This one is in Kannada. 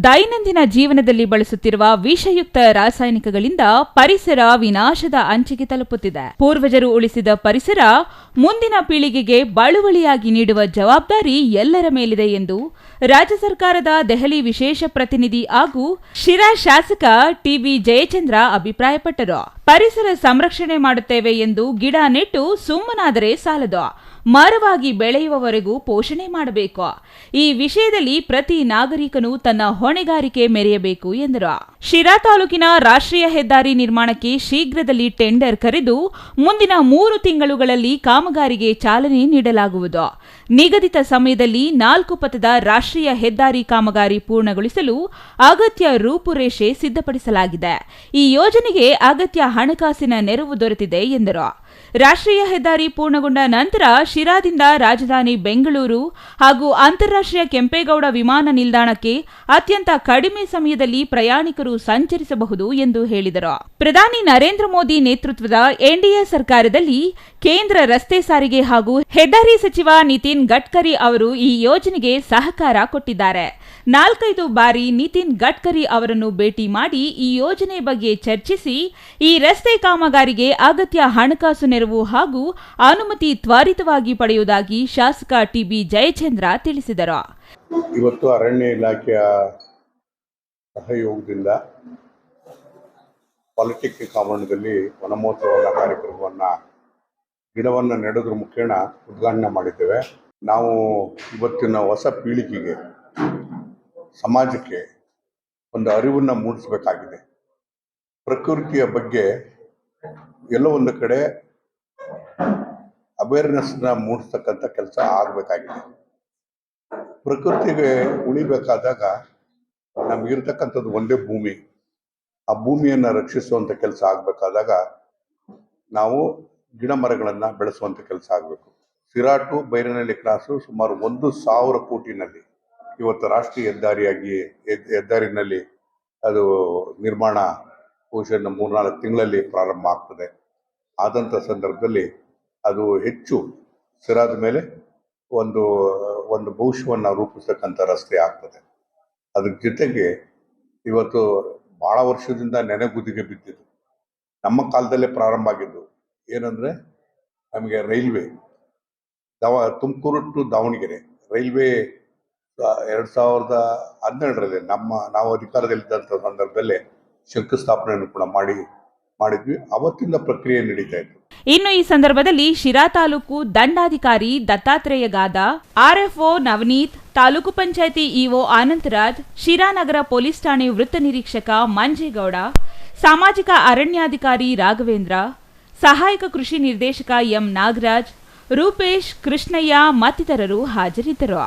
ದೈನಂದಿನ ಜೀವನದಲ್ಲಿ ಬಳಸುತ್ತಿರುವ ವಿಷಯುಕ್ತ ರಾಸಾಯನಿಕಗಳಿಂದ ಪರಿಸರ ವಿನಾಶದ ಅಂಚಿಗೆ ತಲುಪುತ್ತಿದೆ. ಪೂರ್ವಜರು ಉಳಿಸಿದ ಪರಿಸರ ಮುಂದಿನ ಪೀಳಿಗೆಗೆ ಬಳುವಳಿಯಾಗಿ ನೀಡುವ ಜವಾಬ್ದಾರಿ ಎಲ್ಲರ ಮೇಲಿದೆ ಎಂದು ರಾಜ್ಯ ಸರ್ಕಾರದ ದೆಹಲಿ ವಿಶೇಷ ಪ್ರತಿನಿಧಿ ಹಾಗೂ ಶಿರಾ ಶಾಸಕ ಟಿಬಿ ಜಯಚಂದ್ರ ಅಭಿಪ್ರಾಯಪಟ್ಟರು. ಪರಿಸರ ಸಂರಕ್ಷಣೆ ಮಾಡುತ್ತೇವೆ ಎಂದು ಗಿಡ ನೆಟ್ಟು ಸುಮ್ಮನಾದರೆ ಸಾಲದು, ಮರವಾಗಿ ಬೆಳೆಯುವವರೆಗೂ ಪೋಷಣೆ ಮಾಡಬೇಕು. ಈ ವಿಷಯದಲ್ಲಿ ಪ್ರತಿ ನಾಗರಿಕನು ತನ್ನ ಹೊಣೆಗಾರಿಕೆ ಮೆರೆಯಬೇಕು ಎಂದರು. ಶಿರಾ ತಾಲೂಕಿನ ರಾಷ್ಟ್ರೀಯ ಹೆದ್ದಾರಿ ನಿರ್ಮಾಣಕ್ಕೆ ಶೀಘ್ರದಲ್ಲಿ ಟೆಂಡರ್ ಕರೆದು ಮುಂದಿನ 3 ತಿಂಗಳುಗಳಲ್ಲಿ ಕಾಮಗಾರಿಗೆ ಚಾಲನೆ ನೀಡಲಾಗುವುದು. ನಿಗದಿತ ಸಮಯದಲ್ಲಿ 4 ಪಥದ ರಾಷ್ಟ್ರೀಯ ಹೆದ್ದಾರಿ ಕಾಮಗಾರಿ ಪೂರ್ಣಗೊಳಿಸಲು ಅಗತ್ಯ ರೂಪುರೇಷೆ ಸಿದ್ಧಪಡಿಸಲಾಗಿದೆ. ಈ ಯೋಜನೆಗೆ ಅಗತ್ಯ ಹಣಕಾಸಿನ ನೆರವು ದೊರೆತಿದೆ ಎಂದರು. ರಾಷ್ಟ್ರೀಯ ಹೆದ್ದಾರಿ ಪೂರ್ಣಗೊಂಡ ನಂತರ ಶಿರಾದಿಂದ ರಾಜಧಾನಿ ಬೆಂಗಳೂರು ಹಾಗೂ ಅಂತಾರಾಷ್ಟ್ರೀಯ ಕೆಂಪೇಗೌಡ ವಿಮಾನ ನಿಲ್ದಾಣಕ್ಕೆ ಅತ್ಯಂತ ಕಡಿಮೆ ಸಮಯದಲ್ಲಿ ಪ್ರಯಾಣಿಕರು ಸಂಚರಿಸಬಹುದು ಎಂದು ಹೇಳಿದರು. ಪ್ರಧಾನಿ ನರೇಂದ್ರ ಮೋದಿ ನೇತೃತ್ವದ ಎನ್ಡಿಎ ಸರ್ಕಾರದಲ್ಲಿ ಕೇಂದ್ರ ರಸ್ತೆ ಸಾರಿಗೆ ಹಾಗೂ ಹೆದ್ದಾರಿ ಸಚಿವ ನಿತಿನ್ ಗಡ್ಕರಿ ಅವರು ಈ ಯೋಜನೆಗೆ ಸಹಕಾರ ಕೊಟ್ಟಿದ್ದಾರೆ. 4-5 ಬಾರಿ ನಿತಿನ್ ಗಡ್ಕರಿ ಅವರನ್ನು ಭೇಟಿ ಮಾಡಿ ಈ ಯೋಜನೆ ಬಗ್ಗೆ ಚರ್ಚಿಸಿ ಈ ರಸ್ತೆ ಕಾಮಗಾರಿಗೆ ಅಗತ್ಯ ಹಣಕಾಸು ನೆರವು ಹಾಗೂ ಅನುಮತಿ ತ್ವರಿತವಾಗಿ ಪಡೆಯುವುದಾಗಿ ಶಾಸಕ ಟಿಬಿ ಜಯಚಂದ್ರ ತಿಳಿಸಿದರು. ಇವತ್ತು ಅರಣ್ಯ ಇಲಾಖೆಯ ಸಹಯೋಗದಿಂದ ಪಾಲಿಟೆಕ್ನಿಕ್ ಆವರಣದಲ್ಲಿ ವನಮಹೋತ್ಸವ ಕಾರ್ಯಕ್ರಮವನ್ನು ಗಿಡವನ್ನು ನೆಡೋದ್ರ ಮುಖೇನ ಉದ್ಘಾಟನೆ ಮಾಡಿದ್ದೇವೆ. ನಾವು ಇವತ್ತಿನ ಹೊಸ ಪೀಳಿಗೆಗೆ, ಸಮಾಜಕ್ಕೆ ಒಂದು ಅರಿವನ್ನು ಮೂಡಿಸಬೇಕಾಗಿದೆ. ಪ್ರಕೃತಿಯ ಬಗ್ಗೆ ಎಲ್ಲೋ ಒಂದು ಕಡೆ ಅವೇರ್ನೆಸ್ನ ಮೂಡಿಸ್ತಕ್ಕಂಥ ಕೆಲಸ ಆಗಬೇಕಾಗಿದೆ. ಪ್ರಕೃತಿಗೆ ಉಳಿಬೇಕಾದಾಗ ನಮಗಿರ್ತಕ್ಕಂಥದ್ದು ಒಂದೇ ಭೂಮಿ. ಆ ಭೂಮಿಯನ್ನು ರಕ್ಷಿಸುವಂಥ ಕೆಲಸ ಆಗಬೇಕಾದಾಗ ನಾವು ಗಿಡ ಮರಗಳನ್ನು ಬೆಳೆಸುವಂಥ ಕೆಲಸ ಆಗಬೇಕು. ಶಿರಾ ಟು ಬೈರನಹಳ್ಳಿ ಕ್ರಾಸು ಸುಮಾರು 1,000 ಕೋಟಿನಲ್ಲಿ ಇವತ್ತು ರಾಷ್ಟ್ರೀಯ ಹೆದ್ದಾರಿನಲ್ಲಿ ಅದು ನಿರ್ಮಾಣ ಬಹುಶಃ 3-4 ತಿಂಗಳಲ್ಲಿ ಪ್ರಾರಂಭ ಆಗ್ತದೆ. ಆದಂಥ ಸಂದರ್ಭದಲ್ಲಿ ಅದು ಹೆಚ್ಚು ಶಿರಾದ ಮೇಲೆ ಒಂದು ಭವಿಷ್ಯವನ್ನು ರೂಪಿಸ್ತಕ್ಕಂಥ ರಸ್ತೆ ಆಗ್ತದೆ. ಅದ್ರ ಜೊತೆಗೆ ಇವತ್ತು ಭಾಳ ವರ್ಷದಿಂದ ನೆನೆಗುದಿಗೆ ಬಿದ್ದಿದ್ದು, ನಮ್ಮ ಕಾಲದಲ್ಲೇ ಪ್ರಾರಂಭ ಆಗಿದ್ದು ಏನಂದರೆ, ನಮಗೆ railway Tumakuru to Davanagere railway 2012ರಲ್ಲಿ ನಾವು ಅಧಿಕಾರದಲ್ಲಿದ್ದಂಥ ಸಂದರ್ಭದಲ್ಲೇ ಶಂಕುಸ್ಥಾಪನೆಯನ್ನು ಕೂಡ ಮಾಡಿದ್ವಿ. ಅವತ್ತಿಂದ ಪ್ರಕ್ರಿಯೆ ನಡೀತಾ ಇತ್ತು. ಇನ್ನು ಈ ಸಂದರ್ಭದಲ್ಲಿ ಶಿರಾ ತಾಲೂಕು ದಂಡಾಧಿಕಾರಿ ದತ್ತಾತ್ರೇಯ ಗಾದ, ಆರ್ಎಫ್ಒ ನವನೀತ್, ತಾಲೂಕು ಪಂಚಾಯಿತಿ ಇಒ ಆನಂತರಾಜ್, ಶಿರಾ ನಗರ ಪೊಲೀಸ್ ಠಾಣೆ ವೃತ್ತ ನಿರೀಕ್ಷಕ ಮಂಜೇಗೌಡ, ಸಾಮಾಜಿಕ ಅರಣ್ಯಾಧಿಕಾರಿ ರಾಘವೇಂದ್ರ, ಸಹಾಯಕ ಕೃಷಿ ನಿರ್ದೇಶಕ ಎಂ ನಾಗರಾಜ್, ರೂಪೇಶ್, ಕೃಷ್ಣಯ್ಯ ಮತ್ತಿತರರು ಹಾಜರಿದ್ದರು.